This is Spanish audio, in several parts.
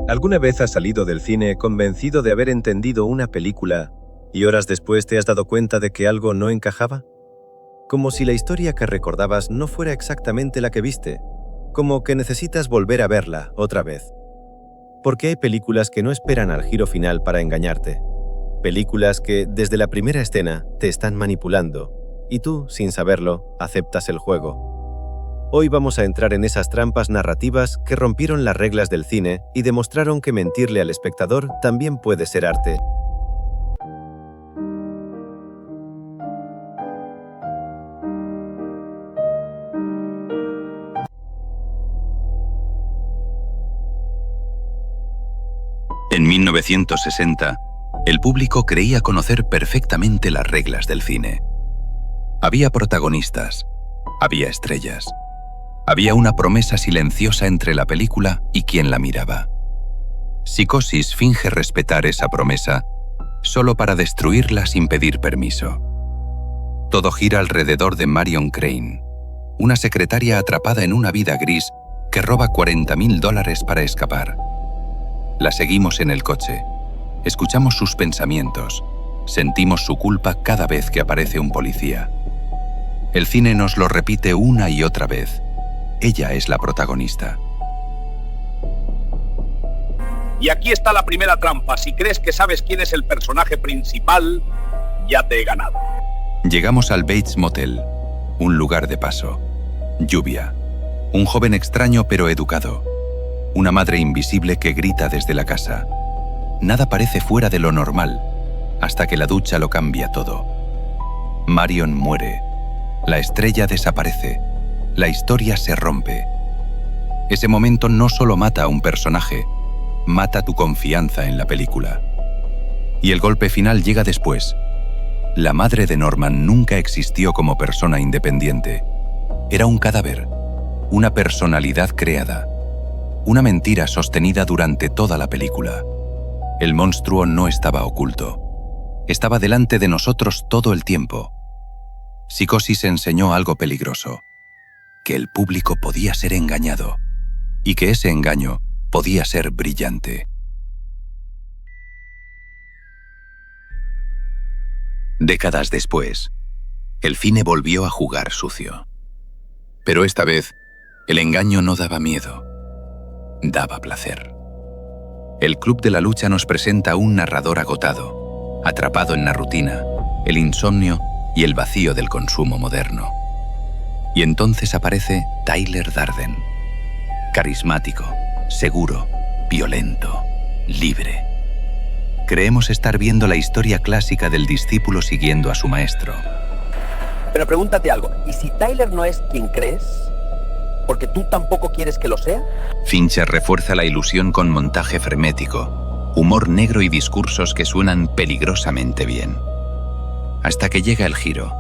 ¿Alguna vez has salido del cine convencido de haber entendido una película y horas después te has dado cuenta de que algo no encajaba? Como si la historia que recordabas no fuera exactamente la que viste, como que necesitas volver a verla otra vez. Porque hay películas que no esperan al giro final para engañarte. Películas que, desde la primera escena, te están manipulando, y tú, sin saberlo, aceptas el juego. Hoy vamos a entrar en esas trampas narrativas que rompieron las reglas del cine y demostraron que mentirle al espectador también puede ser arte. En 1960, el público creía conocer perfectamente las reglas del cine. Había protagonistas, había estrellas. Había una promesa silenciosa entre la película y quien la miraba. Psicosis finge respetar esa promesa solo para destruirla sin pedir permiso. Todo gira alrededor de Marion Crane, una secretaria atrapada en una vida gris que roba $40.000 para escapar. La seguimos en el coche, escuchamos sus pensamientos, sentimos su culpa cada vez que aparece un policía. El cine nos lo repite una y otra vez. Ella es la protagonista. Y aquí está la primera trampa. Si crees que sabes quién es el personaje principal, ya te he ganado. Llegamos al Bates Motel, un lugar de paso. Lluvia. Un joven extraño pero educado. Una madre invisible que grita desde la casa. Nada parece fuera de lo normal, hasta que la ducha lo cambia todo. Marion muere. La estrella desaparece. La historia se rompe. Ese momento no solo mata a un personaje, mata tu confianza en la película. Y el golpe final llega después. La madre de Norman nunca existió como persona independiente. Era un cadáver, una personalidad creada, una mentira sostenida durante toda la película. El monstruo no estaba oculto. Estaba delante de nosotros todo el tiempo. Psicosis enseñó algo peligroso. Que el público podía ser engañado y que ese engaño podía ser brillante. Décadas después, el cine volvió a jugar sucio. Pero esta vez, el engaño no daba miedo, daba placer. El Club de la Lucha nos presenta a un narrador agotado, atrapado en la rutina, el insomnio y el vacío del consumo moderno. Y entonces aparece Tyler Durden. Carismático, seguro, violento, libre. Creemos estar viendo la historia clásica del discípulo siguiendo a su maestro. Pero pregúntate algo, ¿y si Tyler no es quien crees? ¿Porque tú tampoco quieres que lo sea? Fincher refuerza la ilusión con montaje frenético, humor negro y discursos que suenan peligrosamente bien. Hasta que llega el giro.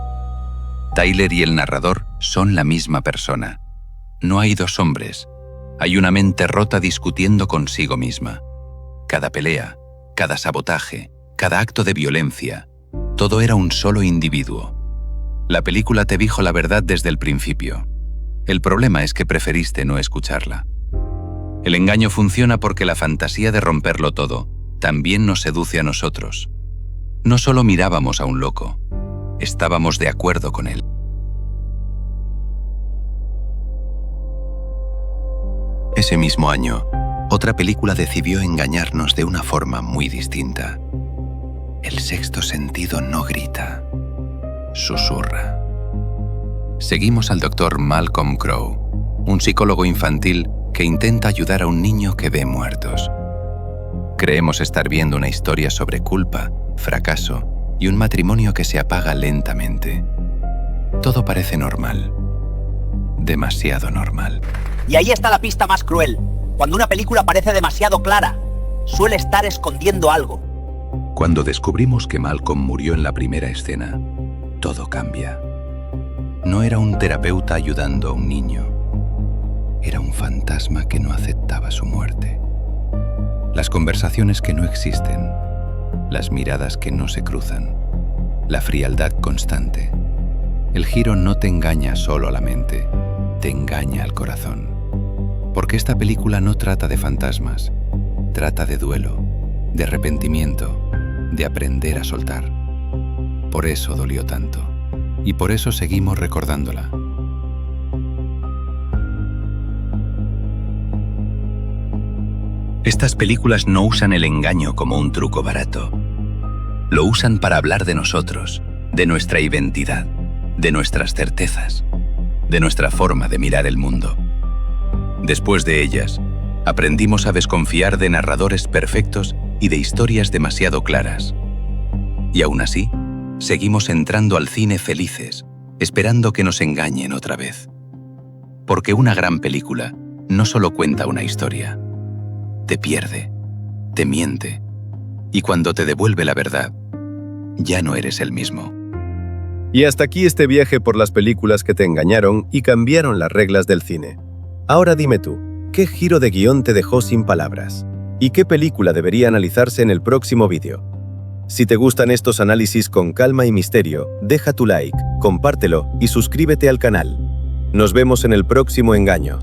Tyler y el narrador son la misma persona. No hay dos hombres. Hay una mente rota discutiendo consigo misma. Cada pelea, cada sabotaje, cada acto de violencia, todo era un solo individuo. La película te dijo la verdad desde el principio. El problema es que preferiste no escucharla. El engaño funciona porque la fantasía de romperlo todo también nos seduce a nosotros. No solo mirábamos a un loco, estábamos de acuerdo con él. Ese mismo año, otra película decidió engañarnos de una forma muy distinta. El sexto sentido no grita, susurra. Seguimos al Dr. Malcolm Crowe, un psicólogo infantil que intenta ayudar a un niño que ve muertos. Creemos estar viendo una historia sobre culpa, fracaso y un matrimonio que se apaga lentamente. Todo parece normal. Demasiado normal. Y ahí está la pista más cruel. Cuando una película parece demasiado clara, suele estar escondiendo algo. Cuando descubrimos que Malcolm murió en la primera escena, todo cambia. No era un terapeuta ayudando a un niño. Era un fantasma que no aceptaba su muerte. Las conversaciones que no existen, las miradas que no se cruzan, la frialdad constante. El giro no te engaña solo a la mente, te engaña al corazón. Porque esta película no trata de fantasmas, trata de duelo, de arrepentimiento, de aprender a soltar. Por eso dolió tanto, y por eso seguimos recordándola. Estas películas no usan el engaño como un truco barato. Lo usan para hablar de nosotros, de nuestra identidad, de nuestras certezas, de nuestra forma de mirar el mundo. Después de ellas, aprendimos a desconfiar de narradores perfectos y de historias demasiado claras. Y aún así, seguimos entrando al cine felices, esperando que nos engañen otra vez. Porque una gran película no solo cuenta una historia, te pierde, te miente, y cuando te devuelve la verdad, ya no eres el mismo. Y hasta aquí este viaje por las películas que te engañaron y cambiaron las reglas del cine. Ahora dime tú, ¿qué giro de guión te dejó sin palabras? ¿Y qué película debería analizarse en el próximo vídeo? Si te gustan estos análisis con calma y misterio, deja tu like, compártelo y suscríbete al canal. Nos vemos en el próximo engaño.